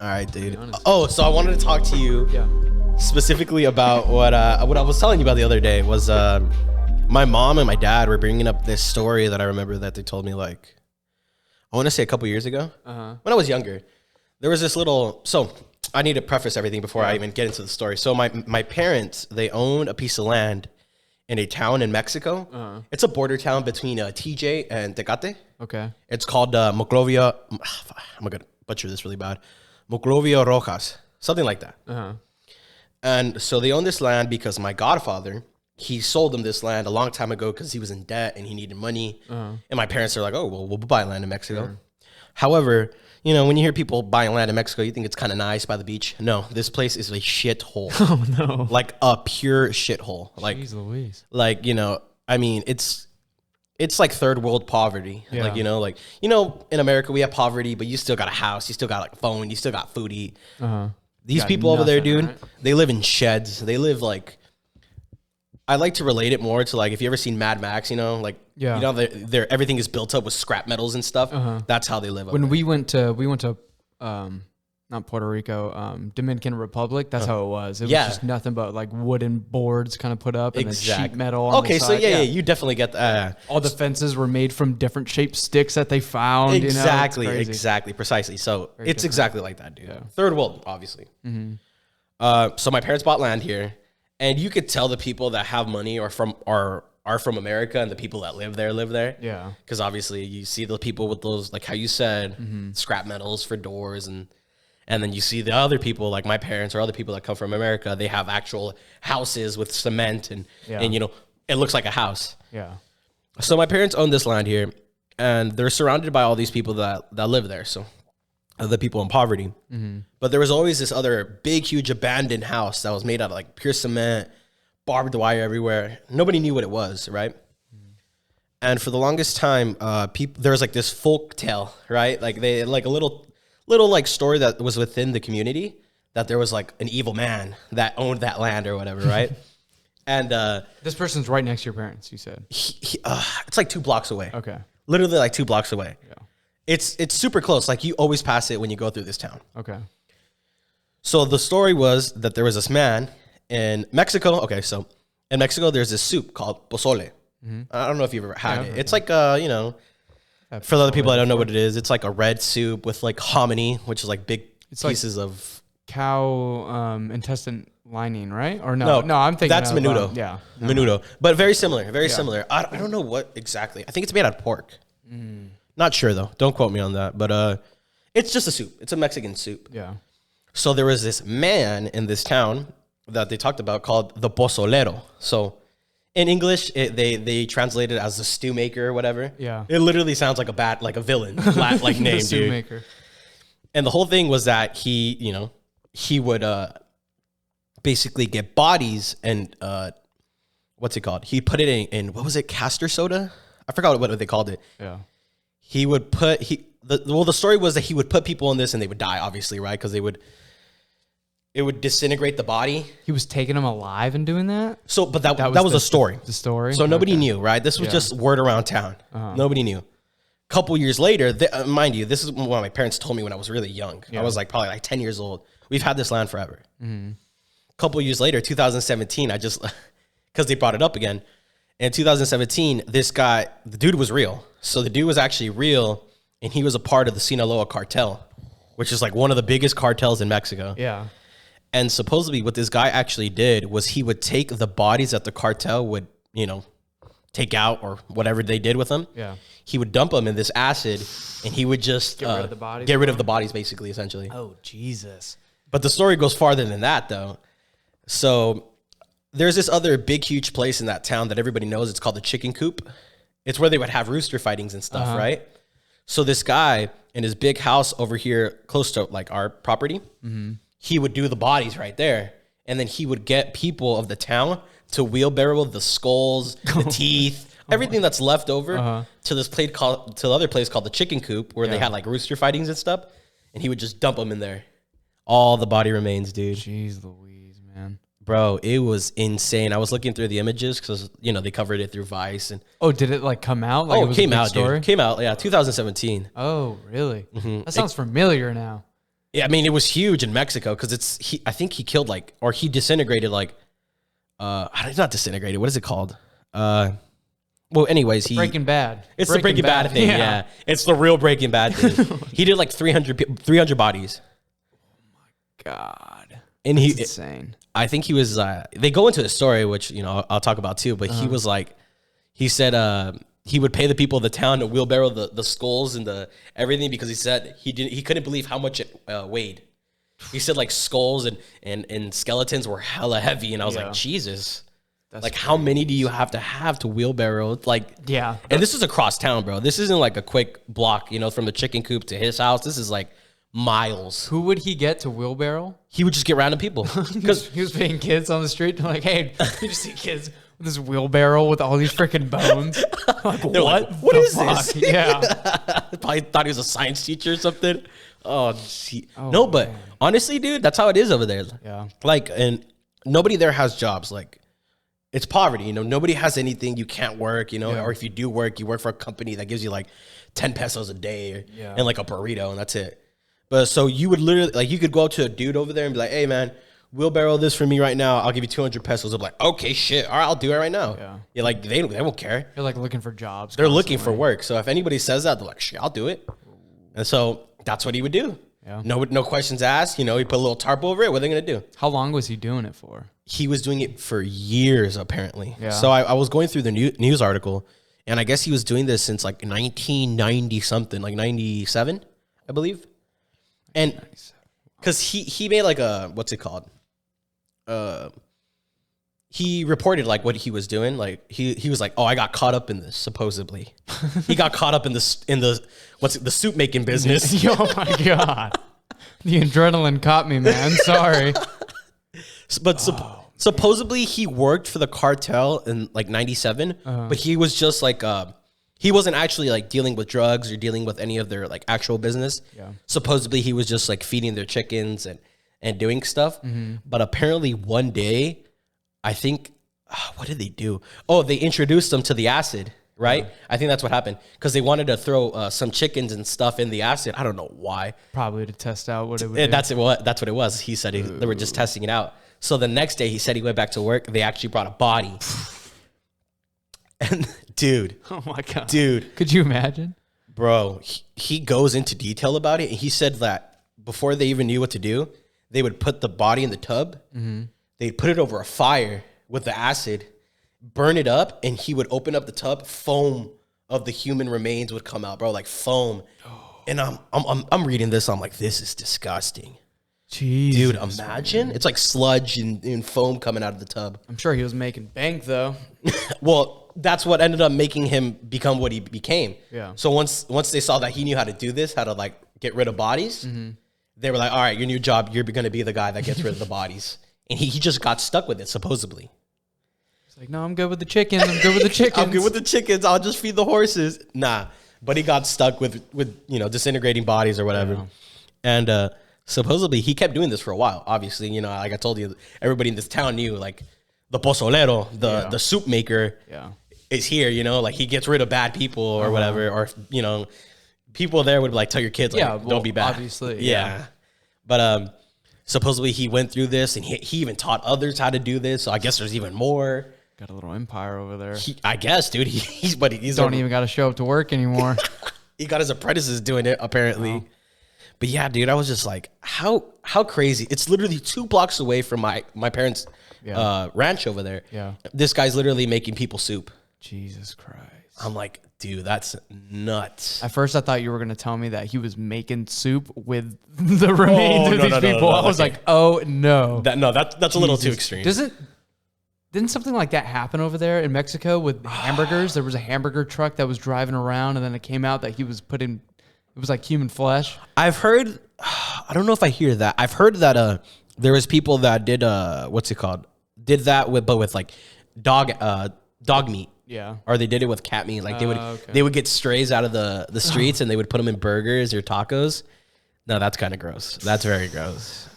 All right, dude. Oh, so I wanted to talk to you specifically about what I was telling you about the other day was my mom and my dad were bringing up this story that I remember that they told me like, I want to say a couple years ago when I was younger. There was this little, so I need to preface everything before I even get into the story. So my parents, they owned a piece of land in a town in Mexico. It's a border town between TJ and Tecate. Okay. It's called Moclovia. I'm going to butcher this really bad. Moclovia Rojas, something like that. And so they own this land because my godfather, he sold them this land a long time ago because he was in debt and he needed money. And my parents are like, oh, well, we'll buy land in Mexico. However, you know, when you hear people buying land in Mexico, you think it's kind of nice by the beach. No, this place is a shithole. Oh, no. Like a pure shithole. Like, Jeez Louise. Like, you know, I mean, it's like third world poverty. Yeah. Like, in America we have poverty, but you still got a house, you still got like a phone, you still got food to eat. These people over there, dude, they live in sheds. They live like, I like to relate it more to like, if you ever seen Mad Max, they're everything is built up with scrap metals and stuff. That's how they live. When we went to not Puerto Rico, Dominican Republic. That's how it was. It was just nothing but like wooden boards kind of put up and then sheet metal on the side. So yeah, you definitely get that. All the fences were made from different shaped sticks that they found. Exactly, precisely. So it's exactly like that, dude. Yeah. Third world, obviously. So my parents bought land here, and you could tell the people that have money are from America, and the people that live there. Yeah, because obviously you see the people with those, like how you said, scrap metals for doors and then you see the other people, like my parents or other people that come from America, they have actual houses with cement and it looks like a house. Yeah. So my parents own this land here, and they're surrounded by all these people that live there. So the people in poverty. But there was always this other big, huge abandoned house that was made out of like pure cement, barbed wire everywhere. Nobody knew what it was, right? And for the longest time, there was like this folk tale, right? Like they like a little like story that was within the community that there was like an evil man that owned that land or whatever, right? And this person's right next to your parents, you said. It's like 2 blocks away. Okay. Literally like 2 blocks away. Yeah. It's super close. Like you always pass it when you go through this town. Okay. So the story was that there was this man in Mexico. Okay, so in Mexico there's this soup called pozole. I don't know if you've ever had it. It's like for the other people that don't know what it is, it's like a red soup with like hominy, which is like big pieces of cow intestine lining, right? Or no, I'm thinking that's of, menudo. Menudo, but very similar. Similar. I don't know what exactly. I think it's made out of pork. Not sure though. Don't quote me on that. But it's just a soup. It's a Mexican soup. Yeah. So there was this man in this town that they talked about called the pozolero. So in English, they translate it as the stew maker or whatever. Yeah. It literally sounds like a villain, like name, stew dude. Maker. And the whole thing was that he would basically get bodies and what's it called? He put it in what was it? Castor soda? I forgot what they called it. Yeah. He would put the story was that he would put people in this and they would die, obviously, right? Because it would disintegrate the body. He was taking them alive and doing that? So, but that was a story. The story? So nobody knew, right? This was just word around town. Nobody knew. Couple years later, mind you, this is what my parents told me when I was really young. I was like probably like 10 years old. We've had this land forever. Couple years later, 2017, because they brought it up again. In 2017, the dude was real. So the dude was actually real, and he was a part of the Sinaloa cartel, which is like one of the biggest cartels in Mexico. Yeah. And supposedly what this guy actually did was he would take the bodies that the cartel would, take out or whatever they did with them. Yeah. He would dump them in this acid and he would just get rid of the bodies. Get rid of the bodies, basically, essentially. Oh, Jesus. But the story goes farther than that, though. So there's this other big, huge place in that town that everybody knows. It's called the Chicken Coop. It's where they would have rooster fightings and stuff, right? So this guy in his big house over here close to like our property, he would do the bodies right there. And then he would get people of the town to wheelbarrow the skulls, the teeth, everything that's left over to the other place called the Chicken Coop, where they had like rooster fightings and stuff. And he would just dump them in there. All the body remains, dude. Jeez Louise, man. Bro, it was insane. I was looking through the images because, they covered it through Vice. And did it like come out? It came out, dude. Came out, 2017. Oh, really? That sounds familiar now. Yeah, I mean, it was huge in Mexico because I think he killed or he disintegrated not disintegrated. What is it called? Well, anyways, Breaking Bad. It's the Breaking Bad thing. Yeah. It's the real Breaking Bad thing. He did 300 bodies. God. And That's insane. I think he was, they go into the story, which, I'll talk about too, but he was he said, he would pay the people of the town to wheelbarrow the skulls and the everything because he said he couldn't believe how much it weighed. He said skulls and skeletons were hella heavy. And I was like, Jesus, that's how many do you have to wheelbarrow? Yeah. And this is across town, bro. This isn't a quick block, from the chicken coop to his house. This is miles. Who would he get to wheelbarrow? He would just get random people because he was paying kids on the street. Hey, you just see kids with this wheelbarrow with all these freaking bones. What? What is this? Yeah. Probably thought he was a science teacher or something. Oh, gee. No, but honestly, dude, that's how it is over there. Yeah. And nobody there has jobs. It's poverty, nobody has anything. You can't work, or if you do work, you work for a company that gives you 10 pesos a day and a burrito, and that's it. But so you would literally, you could go up to a dude over there and be like, hey, man, wheelbarrow this for me right now. I'll give you 200 pesos. I'm like, okay, shit. All right, I'll do it right now. Yeah. They won't care. You're looking for jobs. They're looking for work. So if anybody says that, they're like, shit, I'll do it. And so that's what he would do. Yeah. No questions asked. He put a little tarp over it. What are they going to do? How long was he doing it for? He was doing it for years, apparently. Yeah. So I was going through the news article, and I guess he was doing this since 1990 something, 97, I believe. And because he made what's it called? He reported what he was doing. He was like, oh, I got caught up in this, supposedly. He got caught up in the soup making business. Oh my God. The adrenaline caught me, man. Sorry. But supposedly he worked for the cartel in 97, but he was just he wasn't actually dealing with drugs or dealing with any of their actual business. Yeah. Supposedly he was just feeding their chickens and doing stuff. Mm-hmm. But apparently one day, I think, what did they do? Oh, they introduced them to the acid, right? Yeah. I think that's what happened because they wanted to throw some chickens and stuff in the acid. I don't know why. Probably to test out what it would do. That's what it was. He said they were just testing it out. So the next day he said he went back to work. They actually brought a body. And dude. Oh my God. Dude. Could you imagine? Bro, he goes into detail about it. And he said that before they even knew what to do, they would put the body in the tub. Mm-hmm. They'd put it over a fire with the acid, burn it up, and he would open up the tub. Foam of the human remains would come out, bro, foam. Oh. And I'm reading this. I'm like, this is disgusting. Jesus, dude, imagine. Man. It's sludge and foam coming out of the tub. I'm sure he was making bank, though. Well, that's what ended up making him become what he became. Yeah. So once they saw that he knew how to do this, how to get rid of bodies, mm-hmm. They were like, all right, your new job, you're going to be the guy that gets rid of the bodies. And he just got stuck with it, supposedly. He's like, no, I'm good with the chickens. I'm good with the chickens. I'm good with the chickens. I'll just feed the horses. Nah. But he got stuck with disintegrating bodies or whatever. Yeah. And supposedly he kept doing this for a while. Obviously, like I told you, everybody in this town knew, the pozolero, the soup maker is here, he gets rid of bad people or whatever. Or, people there would tell your kids, don't be bad. Obviously. Yeah. But supposedly he went through this and he even taught others how to do this. So I guess there's even more. Got a little empire over there. I guess, dude. He's don't even got to show up to work anymore. He got his apprentices doing it, apparently. Wow. But yeah, dude, I was just like, how crazy. It's literally 2 blocks away from my parents' ranch over there. Yeah. This guy's literally making people soup. Jesus Christ. I'm like, dude, that's nuts. At first, I thought you were going to tell me that he was making soup with the remains of these people. I was like, oh, no. That's a little too extreme. Didn't something like that happen over there in Mexico with hamburgers? There was a hamburger truck that was driving around, and then it came out that he was putting, it was like human flesh. I've heard, I don't know if I hear that. I've heard that there was people that did, did that with dog meat. Yeah. Or they did it with cat meat. They would get strays out of the streets and they would put them in burgers or tacos. No, that's kind of gross. That's very gross.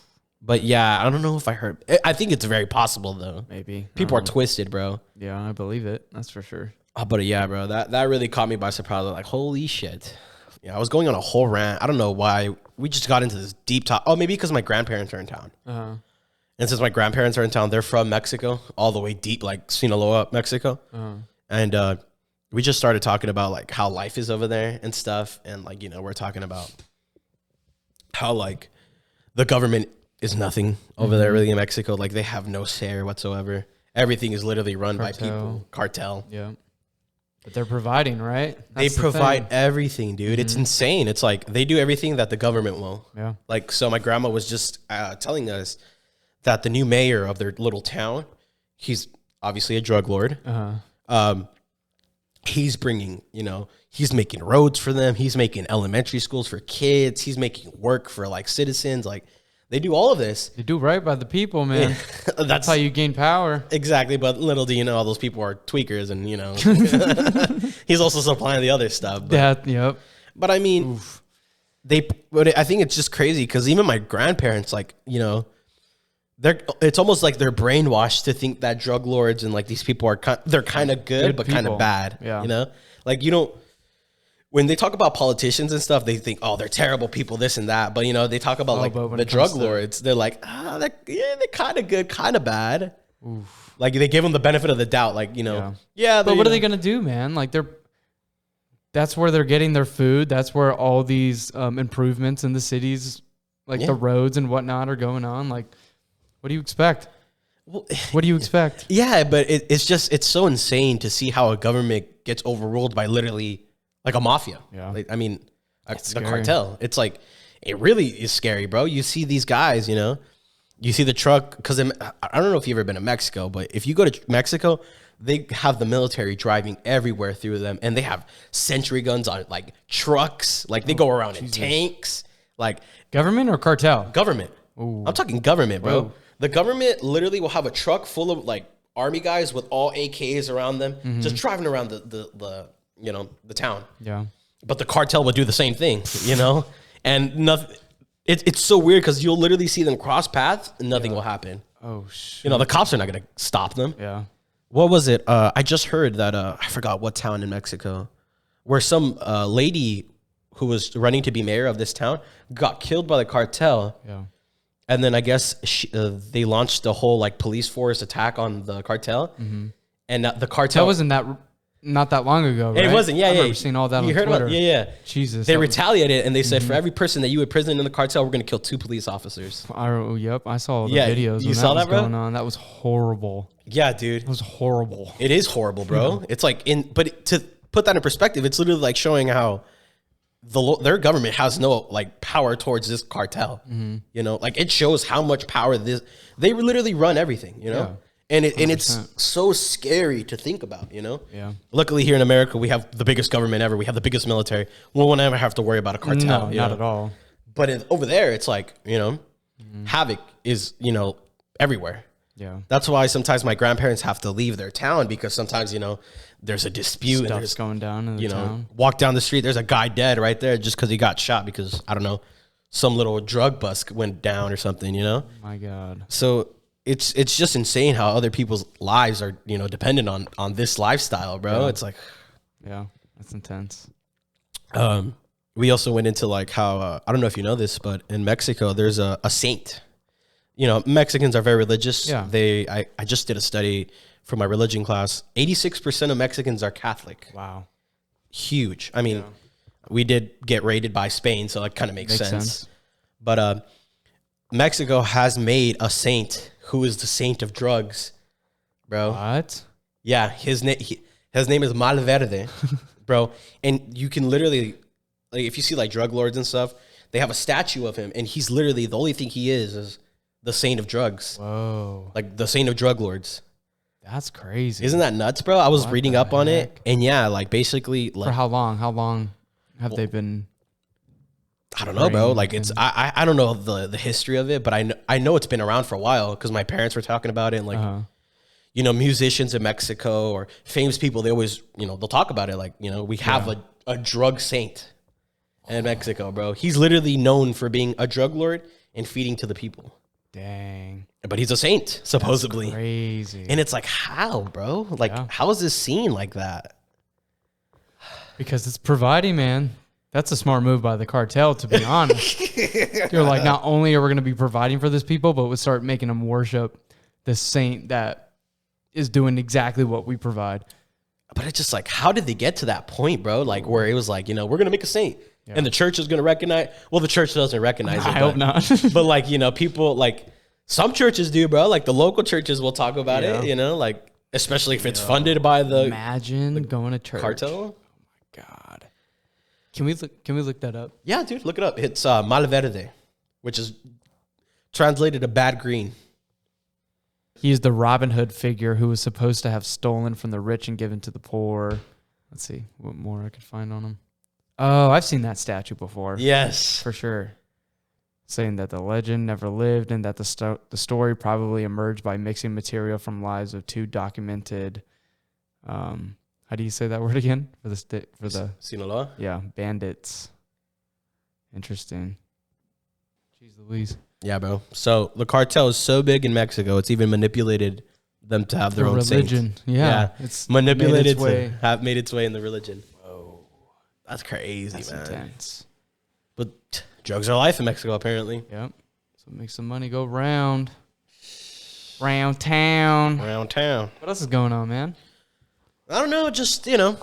But yeah, I don't know if I heard. I think it's very possible though. Maybe. People are twisted, bro. Yeah, I believe it. That's for sure. But yeah, bro, that really caught me by surprise. Like, holy shit. I was going on a whole rant. I don't know why. We just got into this deep talk. Oh, maybe because my grandparents are in town. And since my grandparents are in town, they're from Mexico, all the way deep, like Sinaloa, Mexico. And we just started talking about like how life is over there and stuff. And like, we're talking about how like the government is nothing over there really in Mexico. Like they have no say whatsoever. Everything is literally run by people. Cartel. Yeah. But they're providing, right? They provide everything, dude. It's insane. It's like they do everything that the government will. Yeah. Like, so my grandma was just telling us that the new mayor of their little town, he's obviously a drug lord. He's bringing, he's making roads for them. He's making elementary schools for kids. He's making work for like citizens. Like they do all of this. They do right by the people, man. That's how you gain power. Exactly. But little do you know, all those people are tweakers and, he's also supplying the other stuff. But, yep. But I mean, I think it's just crazy because even my grandparents, like, it's almost like they're brainwashed to think that drug lords and like these people they're kind of good but kind of bad. Yeah. Like, when they talk about politicians and stuff, they think, oh, they're terrible people, this and that. But, they talk about like the drug lords. They're like, they're kind of good, kind of bad. Oof. Like they give them the benefit of the doubt. Like, But what are they going to do, man? Like that's where they're getting their food. That's where all these improvements in the cities, like the roads and whatnot are going on. Like, what do you expect? What do you expect? Yeah, but it's so insane to see how a government gets overruled by literally like a mafia. Yeah. Like, I mean, the cartel. It's like, it really is scary, bro. You see these guys, you see the truck, because I don't know if you've ever been to Mexico, but if you go to Mexico, they have the military driving everywhere through them, and they have sentry guns on like trucks. Like they go around in tanks. Like government or cartel? Government. Ooh. I'm talking government, bro. Whoa. The government literally will have a truck full of like army guys with all AKs around them, just driving around the town. Yeah. But the cartel would do the same thing, and nothing. It's so weird because you'll literally see them cross paths and nothing will happen. Oh shit. The cops are not gonna stop them. Yeah. What was it? I just heard that I forgot what town in Mexico, where some lady who was running to be mayor of this town got killed by the cartel. Yeah. And then I guess they launched a whole like police force attack on the cartel, and the cartel wasn't not that long ago. Right? It wasn't. Yeah, I yeah. remember seeing all that. You on heard Twitter. about? Yeah. Jesus. They retaliated and they said for every person that you imprison in the cartel, we're going to kill 2 police officers. Yep, I saw the Yeah, videos. you saw that, bro? Going on. That was horrible. Yeah, dude. That was horrible. It is horrible, bro. It's like but to put that in perspective, it's literally like showing how their government has no like power towards this cartel. Like it shows how much power they literally run everything. Yeah. And it's so scary to think about. Yeah. Luckily here in America we have the biggest government ever. We have the biggest military. We won't ever have to worry about a cartel. No, not at all. But over there, it's like havoc is everywhere. Yeah. That's why sometimes my grandparents have to leave their town because sometimes, there's a dispute. Stuff's going down in the town. Walk down the street, there's a guy dead right there just because he got shot because, I don't know, some little drug bust went down or something, My God. So it's just insane how other people's lives are, dependent on this lifestyle, bro. Yeah. It's like. Yeah, that's intense. We also went into like how, I don't know if you know this, but in Mexico, there's a saint. Mexicans are very religious. Yeah. I just did a study for my religion class. 86% of Mexicans are Catholic. Wow. Huge. I mean, we did get raided by Spain, so that kind of makes sense. But Mexico has made a saint who is the saint of drugs, bro. What? Yeah, his name is Malverde, bro. And you can literally, like, if you see like drug lords and stuff, they have a statue of him, and he's literally the only thing he is the saint of drugs. Whoa. Like the saint of drug lords. That's crazy. Isn't that nuts, bro? I was reading up on it, and yeah, like basically, like, for how long? How long have they been? I don't know, bro. Like it's I don't know the history of it, but I know it's been around for a while because my parents were talking about it, and like musicians in Mexico or famous people, they always they'll talk about it. Like we have a drug saint in Mexico, bro. He's literally known for being a drug lord and feeding to the people. Dang. But he's a saint, supposedly. That's crazy. And it's like, how, bro? Like, how is this seen like that? Because it's providing, man. That's a smart move by the cartel, to be honest. You're like, not only are we going to be providing for these people, but we start making them worship the saint that is doing exactly what we provide. But it's just like, how did they get to that point, bro? Like where it was like, we're going to make a saint and the church is going to recognize. Well, the church doesn't recognize it. I hope not. But like, people like some churches do, bro. Like the local churches will talk about it, like especially if it's funded by the going to church. cartel. Oh my God. Can we look that up? Yeah, dude, look it up. It's Malverde, which is translated to bad green. He's the Robin Hood figure who was supposed to have stolen from the rich and given to the poor. Let's see what more I could find on him. Oh, I've seen that statue before. Yes. For sure. Saying that the legend never lived and that the story probably emerged by mixing material from lives of two documented, how do you say that word again? For the Sinaloa? Yeah, bandits. Interesting. Jeez Louise. Yeah, bro. So the cartel is so big in Mexico, it's even manipulated them to have their own religion. saint. Yeah. It's manipulated to have made its way in the religion. Whoa. That's crazy, That's man. Intense. But drugs are life in Mexico, apparently. Yep. So it makes the money go round. Round town. Around town. What else is going on, man? I don't know, just, that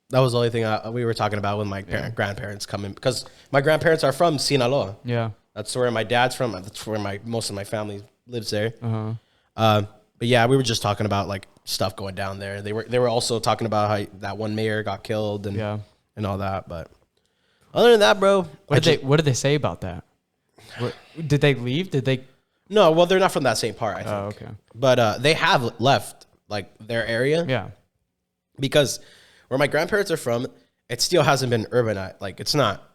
was the only thing we were talking about with my grandparents coming, because my grandparents are from Sinaloa. Yeah. That's where my dad's from. That's where most of my family lives there. Uh-huh. But yeah, we were just talking about like stuff going down there. They were also talking about how that one mayor got killed and all that. But other than that, bro, what did they say about that? Did they leave? No, well, they're not from that same part, I think. Oh, okay. But they have left like their area. Yeah. Because where my grandparents are from, it still hasn't been urbanized. Like it's not.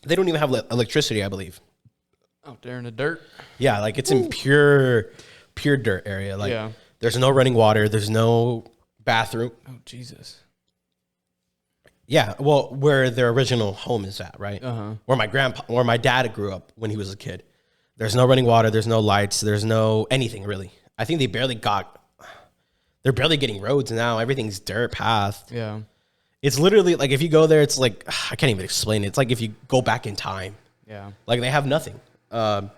They don't even have electricity, I believe. Out there in the dirt. Yeah, like it's in pure dirt area. Like there's no running water. There's no bathroom. Oh, Jesus. Yeah, well, where their original home is at, right? Uh-huh. Where my dad grew up when he was a kid. There's no running water. There's no lights. There's no anything really. I think they're barely getting roads now. Everything's dirt path. Yeah. It's literally like if you go there, it's like I can't even explain it. It's like if you go back in time. Yeah. Like they have nothing. But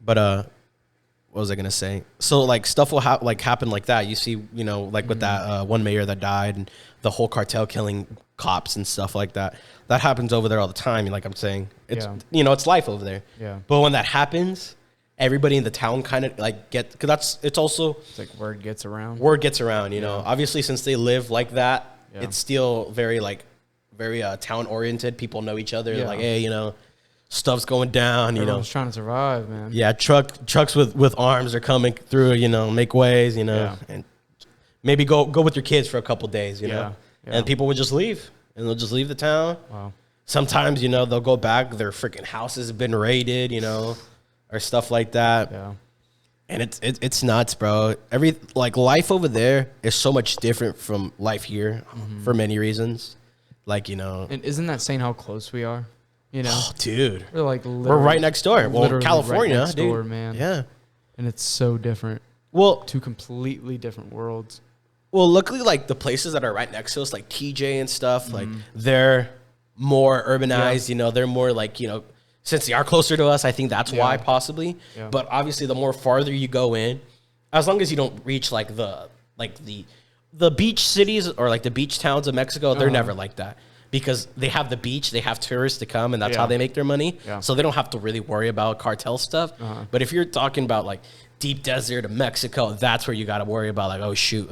what was I gonna say? So like stuff will happen like that. You see, with that one mayor that died and the whole cartel killing cops and stuff like that. That happens over there all the time. Like I'm saying, it's it's life over there. Yeah. But when that happens, everybody in the town kind of like it's also like word gets around. Obviously since they live like that, it's still very town oriented. People know each other. Like, hey, stuff's going down. Everyone's trying to survive, man. Yeah, trucks with arms are coming through. make ways. And maybe go with your kids for a couple days. And people would just leave, and they'll just leave the town. Wow. Sometimes they'll go back. Their freaking houses have been raided. Or stuff like that. Yeah. And it's nuts, bro. Life over there is so much different from life here for many reasons. And isn't that saying how close we are? Oh, dude. We're right next door. Well, California, right next door, dude. Man. Yeah. And it's so different. Well, two completely different worlds. Well, luckily, the places that are right next to us, like TJ and stuff, they're more urbanized. Yeah. They're more since they are closer to us, I think that's why possibly. Yeah. But obviously, the more farther you go in, as long as you don't reach the beach cities or the beach towns of Mexico, they're never like that because they have the beach, they have tourists to come, and that's how they make their money. Yeah. So they don't have to really worry about cartel stuff. But if you're talking about deep desert of Mexico, that's where you got to worry about oh shoot,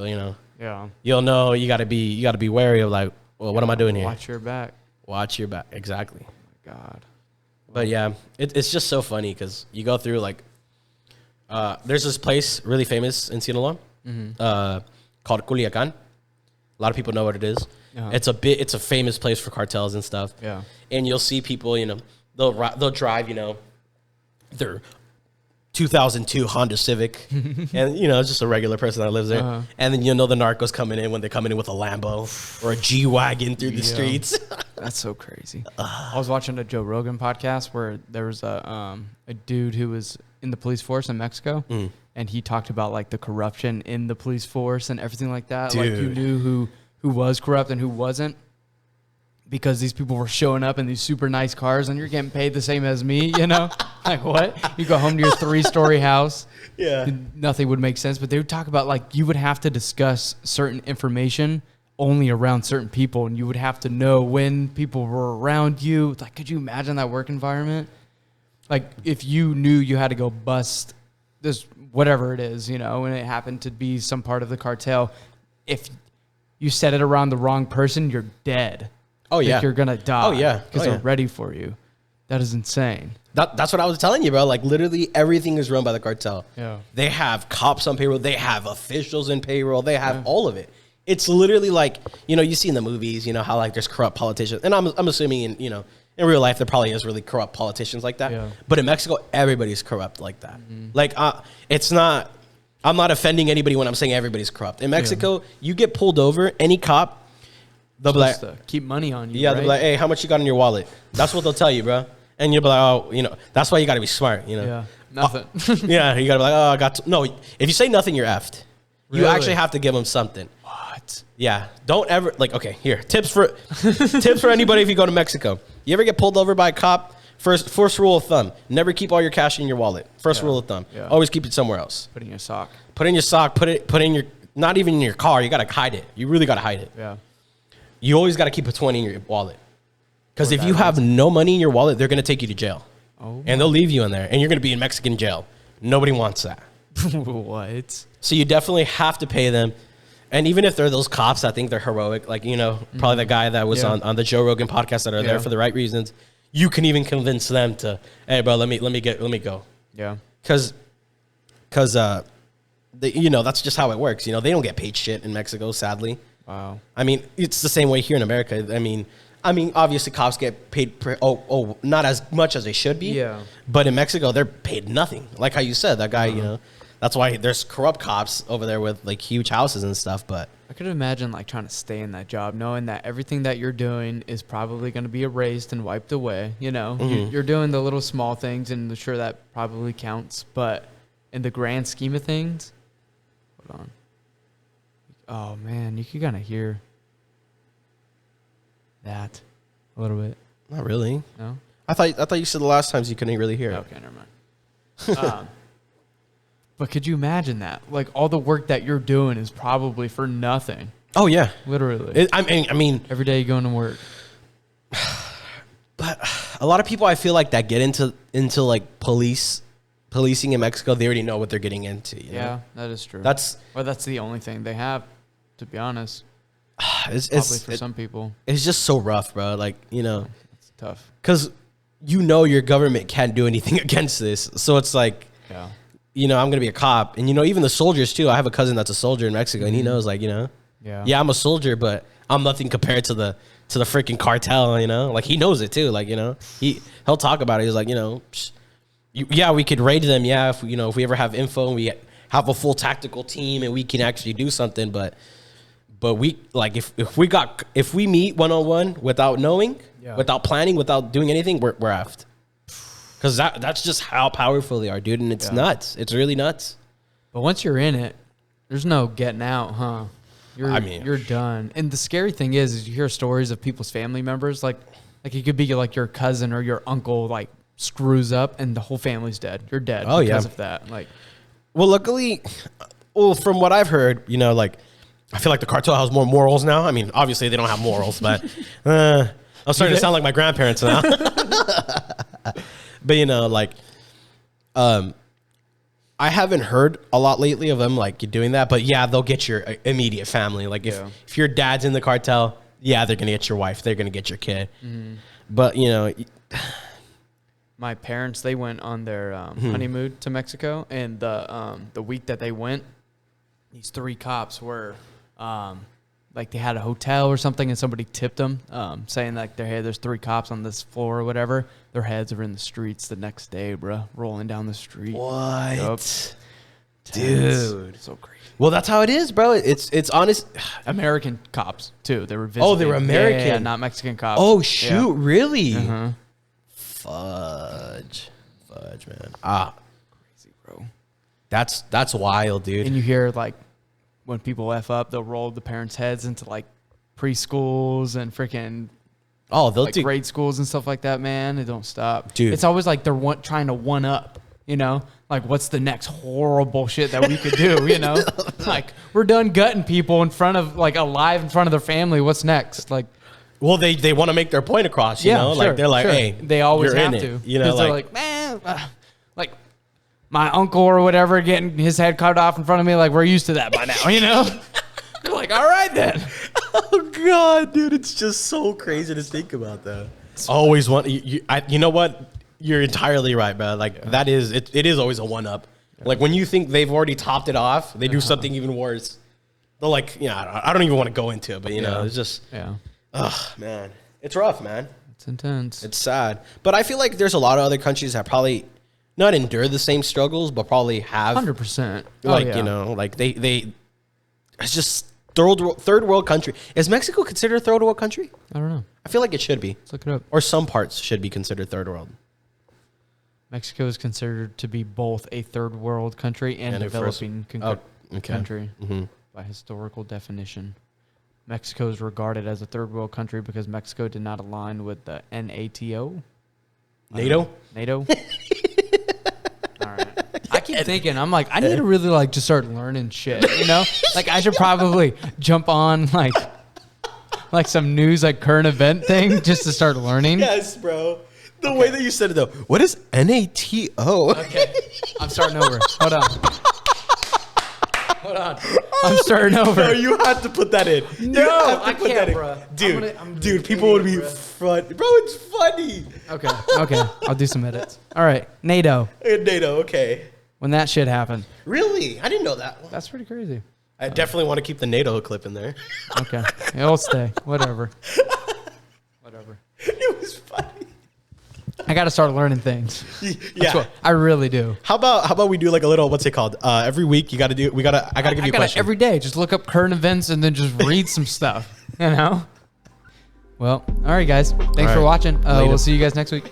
Yeah. You'll know you got to be wary of well, what am I doing here? Watch your back. Watch your back. Exactly. Oh my God. But yeah, it's just so funny because you go through there's this place really famous in Sinaloa called Culiacan. A lot of people know what it is. It's a famous place for cartels and stuff. Yeah. And you'll see people, they'll drive, their 2002 Honda Civic, and it's just a regular person that lives there. And then the narcos coming in when they're coming in with a Lambo or a G-Wagon through the streets. That's so crazy. I was watching a Joe Rogan podcast where there was a dude who was in the police force in Mexico, and he talked about the corruption in the police force and everything like that. Dude. You knew who was corrupt and who wasn't. because these people were showing up in these super nice cars and you're getting paid the same as me, you know? Like, what? You go home to your 3-story house. Yeah. Nothing would make sense. But they would talk about, like, you would have to discuss certain information only around certain people, and you would have to know when people were around you. Like, could you imagine that work environment? Like, if you knew you had to go bust this, whatever it is, you know, and it happened to be some part of the cartel, if you said it around the wrong person, you're dead. Oh, yeah. Like, you're going to die. Oh, yeah. Because they're ready for you. That is insane. That's what I was telling you, bro. Like, literally everything is run by the cartel. Yeah. They have cops on payroll. They have officials in payroll. They have all of it. It's literally like, you know, you see in the movies, you know, how, like, there's corrupt politicians. And I'm assuming, in real life, there probably is really corrupt politicians like that. Yeah. But in Mexico, everybody's corrupt like that. Mm-hmm. Like, it's not, I'm not offending anybody when I'm saying everybody's corrupt. In Mexico, you get pulled over, any cop, they'll be like, to keep money on you. Yeah, right? they'll be like, hey, how much you got in your wallet? That's what they'll tell you, bro. And you'll be like, oh, that's why you got to be smart, Yeah, nothing. Yeah, you got to be like, oh, I got no. If you say nothing, you're effed. Really? You actually have to give them something. What? Yeah, don't ever, like, okay, here, tips for anybody if you go to Mexico. You ever get pulled over by a cop? First rule of thumb, never keep all your cash in your wallet. First rule of thumb, always keep it somewhere else. Put it in your sock. Put it in your sock, put in your, not even in your car, you got to hide it. You really got to hide it. Yeah. You always got to keep a 20 in your wallet. Because if you have no money in your wallet, they're going to take you to jail. Oh. And they'll leave you in there. And you're going to be in Mexican jail. Nobody wants that. What? So you definitely have to pay them. And even if they're those cops, I think they're heroic. Like, probably the guy that was on the Joe Rogan podcast that are there for the right reasons. You can even convince them to, hey, bro, let me go. Yeah. Because that's just how it works. They don't get paid shit in Mexico, sadly. Wow. I mean, it's the same way here in America. I mean, obviously cops get paid, not as much as they should be. Yeah. But in Mexico, they're paid nothing. Like how you said, that guy, that's why there's corrupt cops over there with like huge houses and stuff. But I could imagine like trying to stay in that job, knowing that everything that you're doing is probably going to be erased and wiped away. You're doing the little small things, and sure that probably counts. But in the grand scheme of things, hold on. Oh man, you can kind of hear that a little bit. Not really. No. I thought you said the last times you couldn't really hear it. Okay, never mind. But could you imagine that? Like all the work that you're doing is probably for nothing. Oh yeah, literally. I mean, every day you're going to work. But a lot of people, I feel like, that get into like policing in Mexico, they already know what they're getting into. Yeah, that is true. That's the only thing they have, to be honest. It's probably for some people. It's just so rough, bro. Like, it's tough. Because your government can't do anything against this. So it's like, I'm going to be a cop. And, even the soldiers, too. I have a cousin that's a soldier in Mexico, and he knows, like, yeah, I'm a soldier, but I'm nothing compared to the freaking cartel, Like, he knows it, too. Like, he'll talk about it. He's like, we could raid them, if we ever have info and we have a full tactical team and we can actually do something, but we, like, if we meet one-on-one without knowing, without planning, without doing anything, we're effed. Because that's just how powerful they are, dude, and it's nuts. It's really nuts. But once you're in it, there's no getting out, huh? You're done. And the scary thing is you hear stories of people's family members, like it could be like your cousin or your uncle, like, screws up and the whole family's dead. You're dead because of that. Like, well, luckily, from what I've heard, like, I feel like the cartel has more morals now. I mean, obviously they don't have morals, but I'm starting to sound like my grandparents now. But like, I haven't heard a lot lately of them like doing that. But yeah, they'll get your immediate family. Like if your dad's in the cartel, they're gonna get your wife. They're gonna get your kid. Mm-hmm. But my parents, they went on their honeymoon to Mexico, and the week that they went, these 3 cops were like they had a hotel or something, and somebody tipped them, saying like, hey, there's 3 cops on this floor or whatever. Their heads are in the streets the next day, bro, rolling down the street. What? Yep. Dude. So crazy. Well, that's how it is, bro. It's honest. American cops, too. They were visiting. Oh, they were American. Yeah, not Mexican cops. Oh, shoot. Yeah. Really? Uh-huh. Fudge, man. Crazy, bro. That's wild, dude. And you hear, like, when people F up, they'll roll the parents' heads into, like, preschools and freaking Oh, they'll like do grade schools and stuff like that, man. They don't stop. Dude. It's always like they're trying to one up, you know? Like, what's the next horrible shit that we could do, you know? Like, we're done gutting people in front of, like, alive in front of their family. What's next? Like, well, they want to make their point across, you know? sure, like, they're like, sure. hey, they always you're have in to. it. You know, they're like, man, like, my uncle or whatever getting his head cut off in front of me, like, we're used to that by now, you know? You're like, all right, then. oh, God, dude, it's just so crazy to think about that. Always want, you know what? You're entirely right, man. Like, that is, it is always a one-up. Like, when you think they've already topped it off, they do something even worse. They're like, I don't even want to go into it, but, you know, it's just, man. It's rough, man. It's intense. It's sad. But I feel like there's a lot of other countries that probably not endure the same struggles, but probably have. 100%. Like, you know, like they it's just third world country. Is Mexico considered a third world country? I don't know. I feel like it should be. Let's look it up. Or some parts should be considered third world. Mexico is considered to be both a third world country and developing country by historical definition. Mexico is regarded as a third world country because Mexico did not align with the NATO. NATO? NATO. All right. I keep thinking, I'm like, I need to really like just start learning shit, you know? Like I should probably jump on like some news, like current event thing just to start learning. Yes, bro. The way that you said it though. What is NATO? Okay. I'm starting over. Hold on. I'm starting over. No, you have to put that in. No, I can't, bro. Dude, people would be fun. Bro, it's funny. Okay. I'll do some edits. All right. NATO. NATO, okay. When that shit happened. Really? I didn't know that. That's pretty crazy. I definitely want to keep the NATO clip in there. Okay. It'll stay. Whatever. It was funny. I got to start learning things. Yeah. I really do. How about we do like a little, what's it called? Every week I got to give you a question. Every day, just look up current events and then just read some stuff, you know? Well, all right, guys. Thanks for watching. We'll see you guys next week.